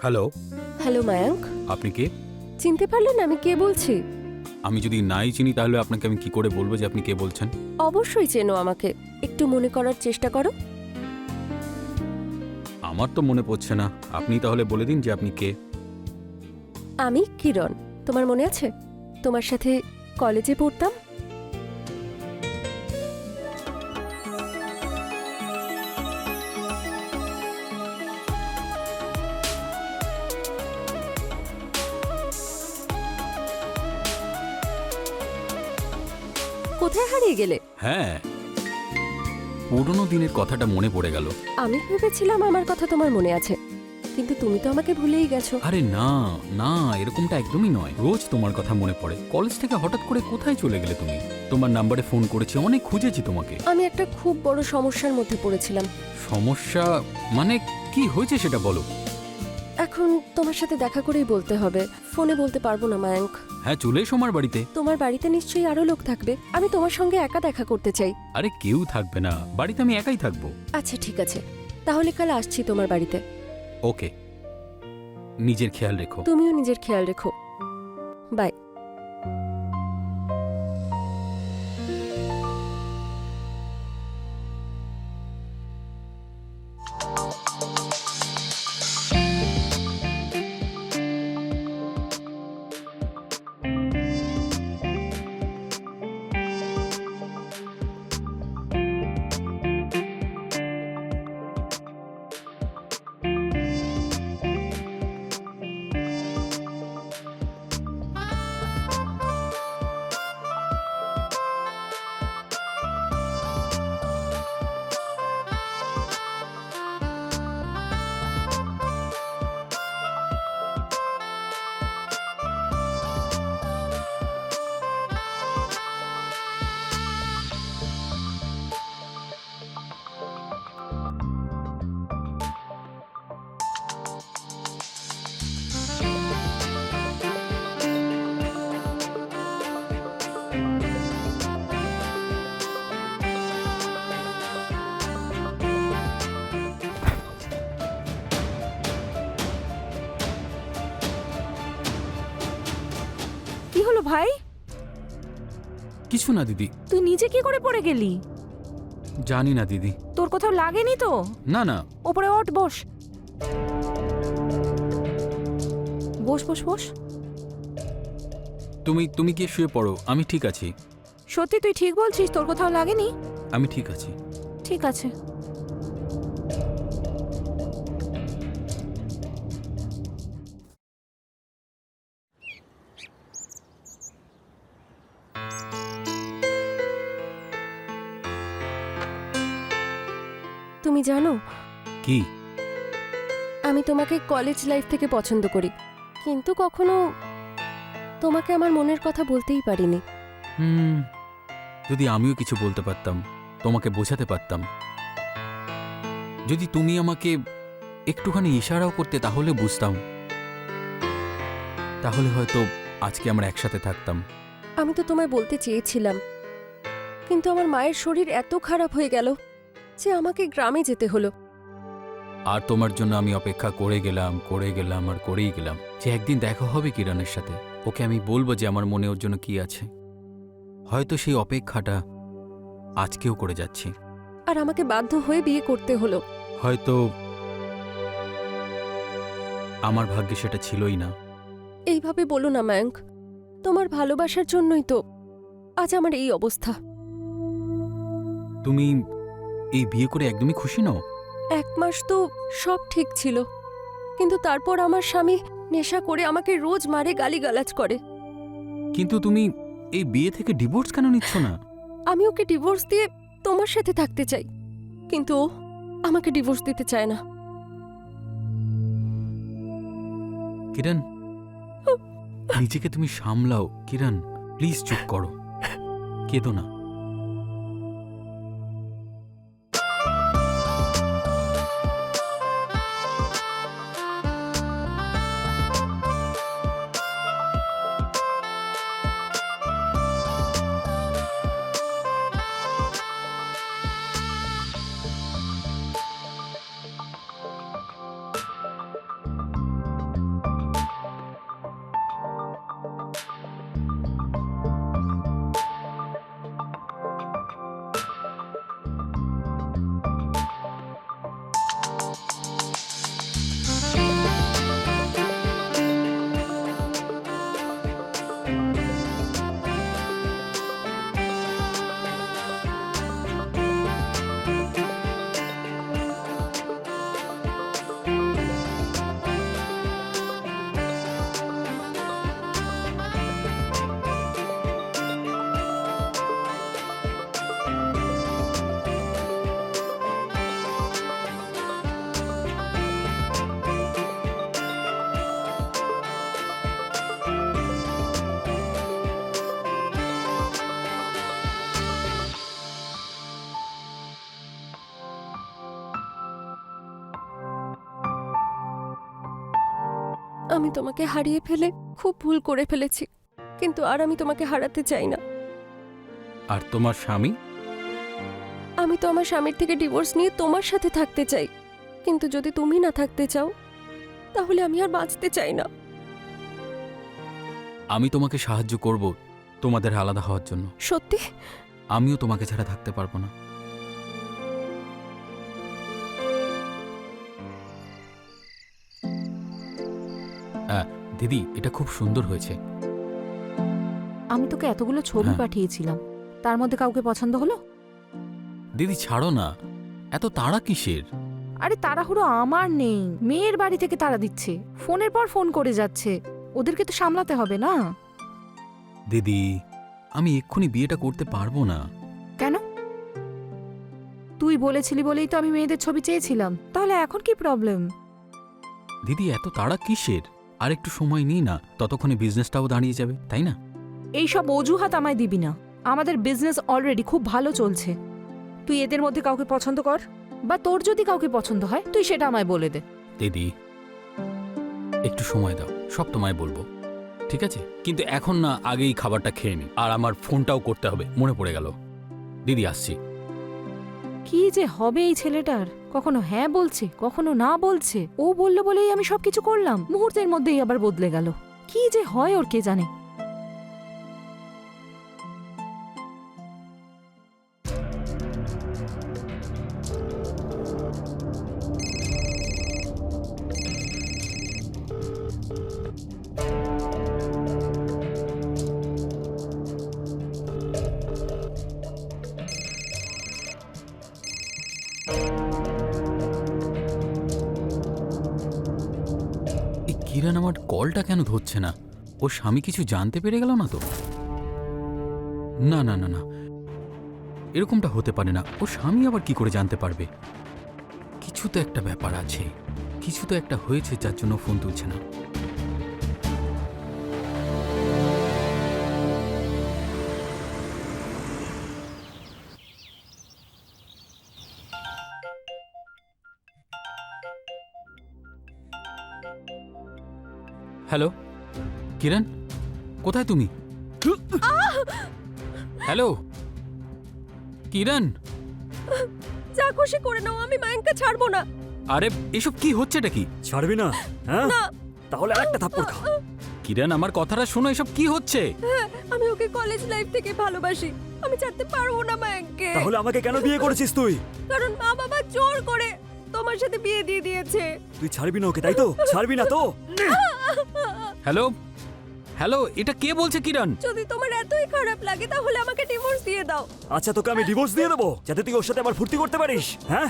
Hello. Hello Mayank, আপনি কে? চিনতে পারলেন আমি কে বলছি? আমি যদি নাই চিনি তাহলে আপনাকে আমি কি করে বলবো যে আপনি কে বলছেন? অবশ্যই চেনো আমাকে, একটু মনে করার চেষ্টা করো। আমার তো মনে পড়ছে না। আপনি তাহলে বলে দিন যে আপনি কে। আমি কিরণ, তোমার মনে আছে? তোমার সাথে কলেজে পড়তাম। কোথায় হারিয়ে গেলে? হ্যাঁ, পুরনো দিনের কথাটা মনে পড়ে গেল। আমি ভেবেছিলাম আমার কথা তোমার মনে আছে, কিন্তু তুমি তো আমাকে ভুলেই গেছো। আরে না না, এরকমটা একদমই নয়। রোজ তোমার কথা মনে পড়ে। কলেজ থেকে হঠাৎ করে কোথায় চলে গেলে তুমি? তোমার নাম্বারে ফোন করেছি, অনেক খুঁজেছি তোমাকে। আমি একটা খুব বড় সমস্যার মধ্যে পড়েছিলাম। সমস্যা মানে কি হয়েছে সেটা বলো। এখন তোমার সাথে দেখা করেই বলতে হবে, ফোনে বলতে পারবো না মায়াঙ্ক। হ্যাঁ, চলে এসো আমার বাড়িতে। তোমার বাড়িতে নিশ্চয়ই আরো লোক থাকবে, আমি তোমার সঙ্গে একা দেখা করতে চাই। আরে কেউ থাকবে না, বাড়িতে আমি একাই থাকবো। আচ্ছা ঠিক আছে, তাহলে কাল আসছি তোমার বাড়িতে। ওকে, নিজের খেয়াল রেখো। তুমিও নিজের খেয়াল রেখো। বাই। কি হলো ভাই? কিছু না দিদি। তুই নিচে কি করে পড়ে গেলি? জানি না দিদি। তোর কোথাও লাগেনি তো? না না। ওপরে ওঠ, বস বস বস বস। তুমি গিয়ে শুয়ে পড়ো, আমি ঠিক আছি। সত্যি তুই ঠিক বলছিস? তোর কোথাও লাগেনি? আমি ঠিক আছি। ঠিক আছে। তুমি জানো, কি? আমি তোমাকে কলেজ লাইফ থেকে পছন্দ করি, কিন্তু কখনো তোমাকে আমার মনের কথা বলতেই পারিনি। যদি আমিও কিছু বলতে পারতাম, তোমাকে বোঝাতে পারতাম, যদি তুমি আমাকে একটুখানি ইশারাও করতে তাহলে বুঝতাম, তাহলে হয়তো আজকে আমরা একসাথে থাকতাম। আমি তো তোমায় বলতে চেয়েছিলাম, কিন্তু আমার মায়ের শরীর এত খারাপ হয়ে গেল যে আমাকে গ্রামে যেতে হলো। আর তোমার জন্য আমি অপেক্ষা করে গেলাম আর করেই গেলাম যে একদিন দেখা হবে কিরণের সাথে। ওকে আমি বলবো যে আমার মনে ওর জন্য কি আছে। হয়তো সেই অপেক্ষাটা আজকেও করে যাচ্ছি। আর আমাকে বাধ্য হয়ে বিয়ে করতে হলো। হয়তো আমার ভাগ্যে সেটা ছিলই না। এইভাবে বলো না মায়াঙ্ক, তোমার ভালোবাসার জন্যই তো আজ আমার এই অবস্থা। তুমি এই বিয়ে করে একদমই খুশি নও? 1 মাস তো সব ঠিক ছিল, কিন্তু তারপর আমার স্বামী নেশা করে আমাকে রোজ মারে, গালিগালাজ করে। কিন্তু তুমি এই বিয়ে থেকে ডিভোর্স কেন নিচ্ছ না? আমি ওকে ডিভোর্স দিয়ে তোমার সাথে থাকতে চাই, কিন্তু ও আমাকে ডিভোর্স দিতে চায় না। কিরণ, নিজেকে তুমি সামলাও। কিরণ, প্লিজ চুপ করো, কেঁদো না। আমি তোমাকে হারিয়ে ফেলে খুব ভুল করে ফেলেছি, কিন্তু আর আমি তোমাকে হারাতে চাই না। আর তোমার স্বামী? আমি তো আমার স্বামীর থেকে ডিভোর্স নিয়ে তোমার সাথে থাকতে চাই, কিন্তু যদি তুমি না থাকতে চাও তাহলে আমি আর বাঁচতে চাই না। আমি তোমাকে সাহায্য করব তোমাদের আলাদা হওয়ার জন্য। সত্যি? আমিও তোমাকে ছাড়া থাকতে পারবো না। দিদি, এটা খুব সুন্দর হয়েছে। আমি তোকে এতগুলো ছবি হ্যাঁ। পাঠিয়েছিলাম, তার মধ্যে কাউকে পছন্দ হলো? দিদি ছাড়ো না, এত তাড়া কিসের? আরে তাড়াহুড়ো আমার নেই, মেয়ের বাড়ি থেকে তাড়া দিচ্ছে, ফোনের পর ফোন করে যাচ্ছে, ওদেরকে তো সামলাতে হবে না? দিদি, আমি এক্ষুনি বিয়েটা করতে পারবো না। কেন? তুই বলেছিলি বলেই তো আমি মেয়েদের ছবি চেয়েছিলাম, তাহলে এখন কি প্রবলেম? দিদি, এত তাড়া কিসের? আর একটু সময় নিই না, ততক্ষণে বিজনেসটাও দাঁড়িয়ে যাবে, তাই না? এইসব অজুহাত আমায় দিবি না, আমাদের বিজনেস অলরেডি খুব ভালো চলছে। তুই এদের মধ্যে কাউকে পছন্দ কর, বা তোর যদি কাউকে পছন্দ হয় তুই সেটা আমায় বলে দে। দিদি, একটু সময় দাও, সব তোমায় বলবো, ঠিক আছে? কিন্তু এখন না, আগেই খাবারটা খেয়ে নি, আর আমার ফোনটাও করতে হবে, মনে পড়ে গেল। দিদি, আসছি। কি যে হবে এই ছেলেটার, কখনো হ্যাঁ বলছে কখনো না বলছে। ও বললো বলেই আমি সবকিছু করলাম, মুহূর্তের মধ্যেই আবার বদলে গেল। কি যে হয় ওর কে জানে। এই কিরণ আমার কলটা কেন ধরছে না? ওর স্বামী কিছু জানতে পেরে গেল না তো? না না না না, এরকমটা হতে পারে না। ওর স্বামী আবার কি করে জানতে পারবে? কিছু তো একটা ব্যাপার আছে, কিছু তো একটা হয়েছে যার জন্য ফোন তুলছে না। হ্যালো কিরণ, কোথায় তুমি? হ্যালো কিরণ, যা খুশি করে নাও, আমি মায়াঙ্ককে ছাড়বো না। আরে এসব কি হচ্ছেটা কি? ছাড়বি না? হ্যাঁ, তাহলে আরেকটা থাপ্পড় খা। কিরণ, আমার কথাটা শোনো, এসব কি হচ্ছে? হ্যাঁ, আমি ওকে কলেজ লাইফ থেকে ভালোবাসি, আমি ছাড়তে পারবো না মায়াঙ্ককে। তাহলে আমাকে কেন বিয়ে করেছিস তুই? কারণ মা বাবা জোর করে তোমার সাথে বিয়ে দিয়ে দিয়েছে। তুই ছাড়বি না ওকে, তাই তো? ছাড়বি না তো? হ্যালো হ্যালো, এটা কে বলছে কিরণ? যদি তোমার এতই খারাপ লাগে তাহলে আমাকে ডিভোর্স দিয়ে দাও। আচ্ছা, তোকে আমি ডিভোর্স দিয়ে দেবো যাতে তুই ওর সাথে আবার ফুর্তি করতে পারিস। হ্যাঁ,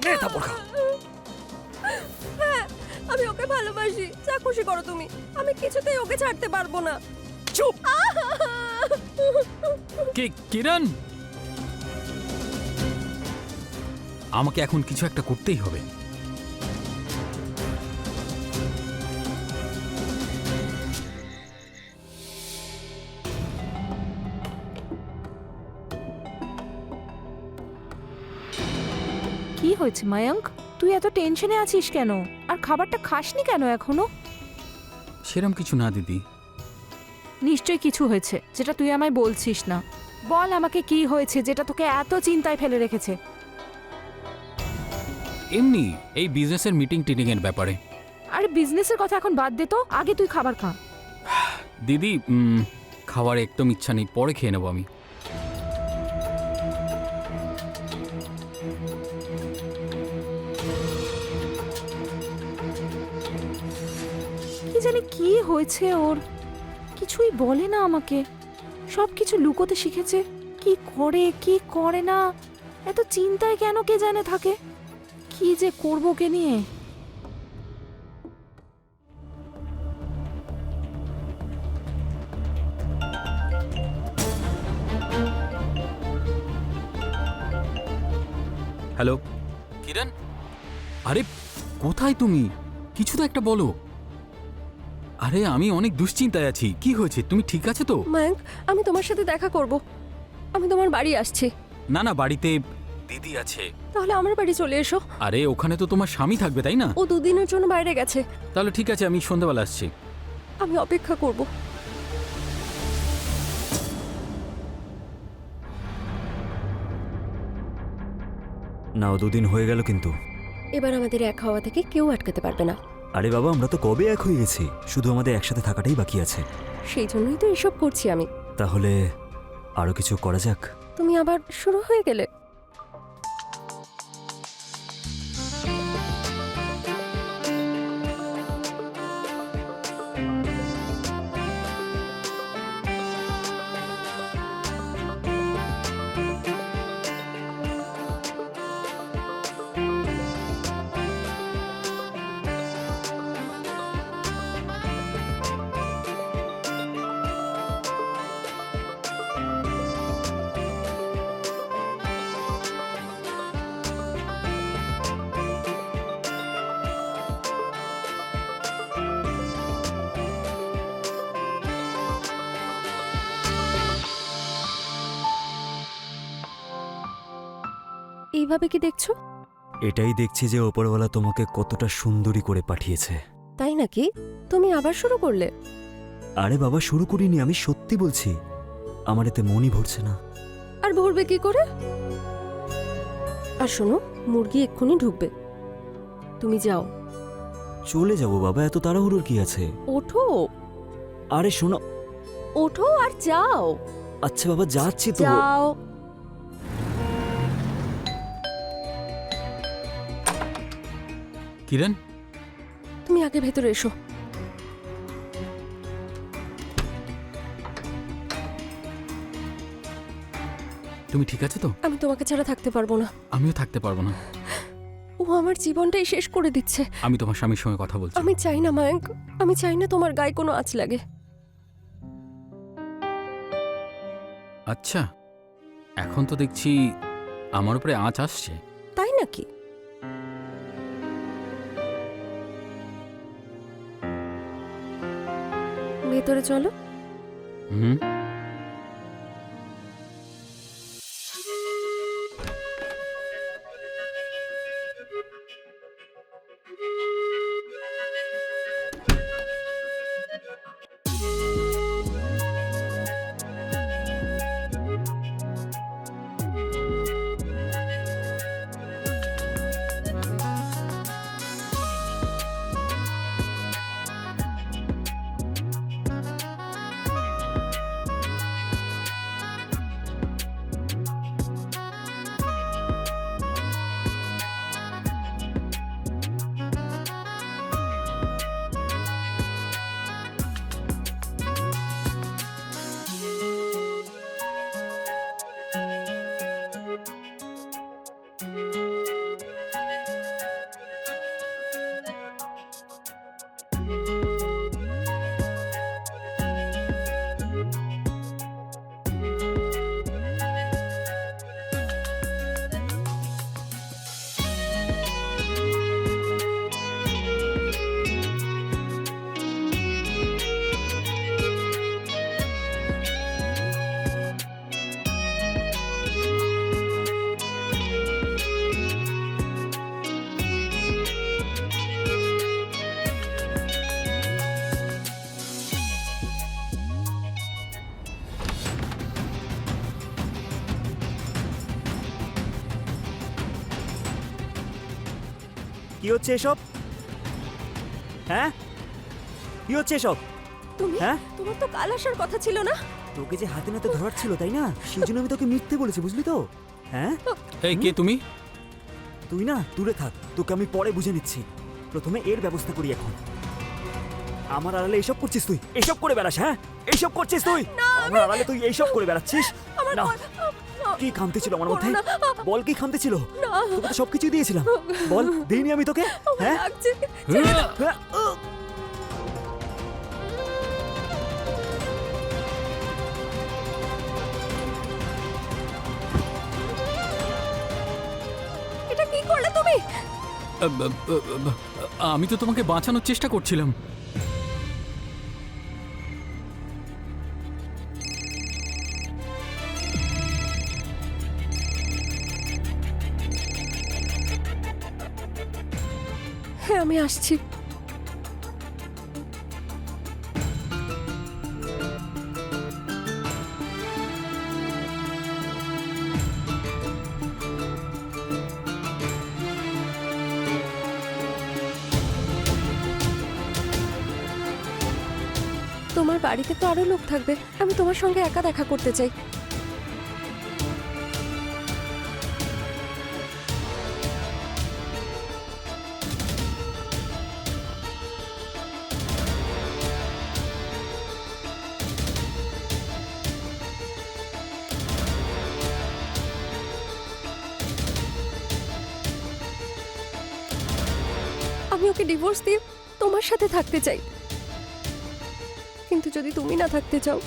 নে থাপ্পড় খা। হ্যাঁ, আমি ওকে ভালোবাসি, যা খুশি করো তুমি, আমি কিছুতেই ওকে ছাড়তে পারবো না। চুপ। কে কিরণ? আমাকে এখন কিছু একটা করতেই হবে। কি হয়েছে মায়াঙ্ক, তুই এত টেনশনে আছিস কেন? আর খাবারটা খাসনি কেন এখনো? সেরম কিছু না দিদি। নিশ্চয়ই কিছু হয়েছে যেটা তুই আমায় বলছিস না। বল আমাকে কি হয়েছে যেটা তোকে এত চিন্তায় ফেলে রেখেছে? এমনি এই বিজনেসের মিটিং টিটিং এর ব্যাপারে। আরে বিজনেসের কথা এখন বাদ দে তো, আগে তুই খাবার খা। দিদি, খাওয়ার একদম ইচ্ছা নেই, পরে খেয়ে নেবো আমি। কি জানি কি হয়েছে ওর, কিছুই বলে না আমাকে, সব কিছু লুকোতে শিখেছে। কি করে কি করে না, এত চিন্তায় কেন কে জানে থাকে। কি যে করবো কে নিয়ে। হ্যালো কিরণ, আরে কোথায় তুমি? কিছু তো একটা বলো। আরে আমি অনেক দুশ্চিন্তায় আছি, কি হয়েছে? তুমি ঠিক আছো তো? মায়াঙ্ক, আমি তোমার সাথে দেখা করব, আমি তোমার বাড়ি আসছি। না না, বাড়িতে দিদি আছে। তাহলে আমার বাড়ি চলে এসো। আরে ওখানে তো তোমার স্বামী থাকবে, তাই না? ও 2 দিনের জন্য বাইরে গেছে। তাহলে ঠিক আছে, আমি সন্ধ্যাবেলা আসছি। আমি অপেক্ষা করব। না, 2 দিন হয়ে গেল কিন্তু। এবার আমাদের এক হওয়া থেকে কেউ আটকাতে পারবে না। আরে বাবা, আমরা তো কবে এক হয়ে গেছি, শুধু আমাদের একসাথে থাকাটাই বাকি আছে। সেই জন্যই তো এসব করছি আমি। তাহলে আরো কিছু করা যাক। তুমি আবার শুরু হয়ে গেলে। এইভাবে কি দেখছো? এটাই দেখছি যে ওপরওয়ালা তোমাকে কতটা সুন্দরী করে পাঠিয়েছে। তাই নাকি? তুমি আবার শুরু করলে? আরে বাবা, শুরু করিনি, আমি সত্যি বলছি। আমার এতে মনই ভরছে না। আর ভরবে কি করে? আর শোনো, মুরগি এক্ষুনি ঢুকবে, তুমি যাও। চলে যাবো বাবা, এত তাড়াহুড়োর কি আছে? ওঠো, আরে শোনো। ওঠো আর যাও। আচ্ছা বাবা, যাচ্ছি তো। যাও। কিরণ, তুমি আগে ভেতরে এসো। তুমি ঠিক আছে তো? আমি তোমাকে ছাড়া থাকতে পারবো না। আমিও থাকতে পারবো না। ও আমার জীবনটাই শেষ করে দিচ্ছে। আমি তোমার স্বামীর সঙ্গে কথা বলছি। আমি চাই না মায়াঙ্ক, আমি চাই না তোমার গায়ে কোনো আঁচ লাগে। আচ্ছা, এখন তো দেখছি আমার উপরে আঁচ আসছে। তাই নাকি? ভেতরে চলো। হুম। কি হচ্ছে এসব? হ্যাঁ, কি হচ্ছে এসব? তুমি, হ্যাঁ, তোমার তো কাল আসার কথা ছিল না? তোকে যে হাতে নাতে ধরার ছিল, তাই না? সেই জন্য আমি তোকে মিথ্যে বলেছি, বুঝলি তো? হ্যাঁ, এই কে তুমি? তুই না দূরে থাক, তোকে আমি পরে বুঝে নিচ্ছি। প্রথমে এর ব্যবস্থা করি এখন। আমার আড়ালে এসব করছিস তুই? এসব করে বেড়াস? হ্যাঁ, এইসব করছিস তুই? আমার আড়ালে তুই এইসব করে বেড়াচ্ছিস? না, কি খামতি ছিল আমার মধ্যে? বল, কি খামতি ছিল? তোকে তো সবকিছুই দিয়েছিলাম। বল, দিইনি আমি তোকে? হ্যাঁ, লাগছে। হ্যাঁ, এটা কি করলে তুমি? আমি তো তোমাকে বাঁচানোর চেষ্টা করছিলাম। আমি আসছি। তোমার বাড়িতে তো আরো লোক থাকবে, আমি তোমার সঙ্গে একা দেখা করতে চাই। আমি ওকে ডিভোর্স দিয়ে তোমার সাথে থাকতে চাই, কিন্তু যদি তুমি না থাকতে চাও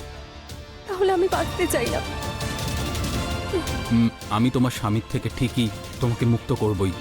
তাহলে আমি বাঁচতে চাই না। আমি তোমার স্বামীর থেকে ঠিকই তোমাকে মুক্ত করবই।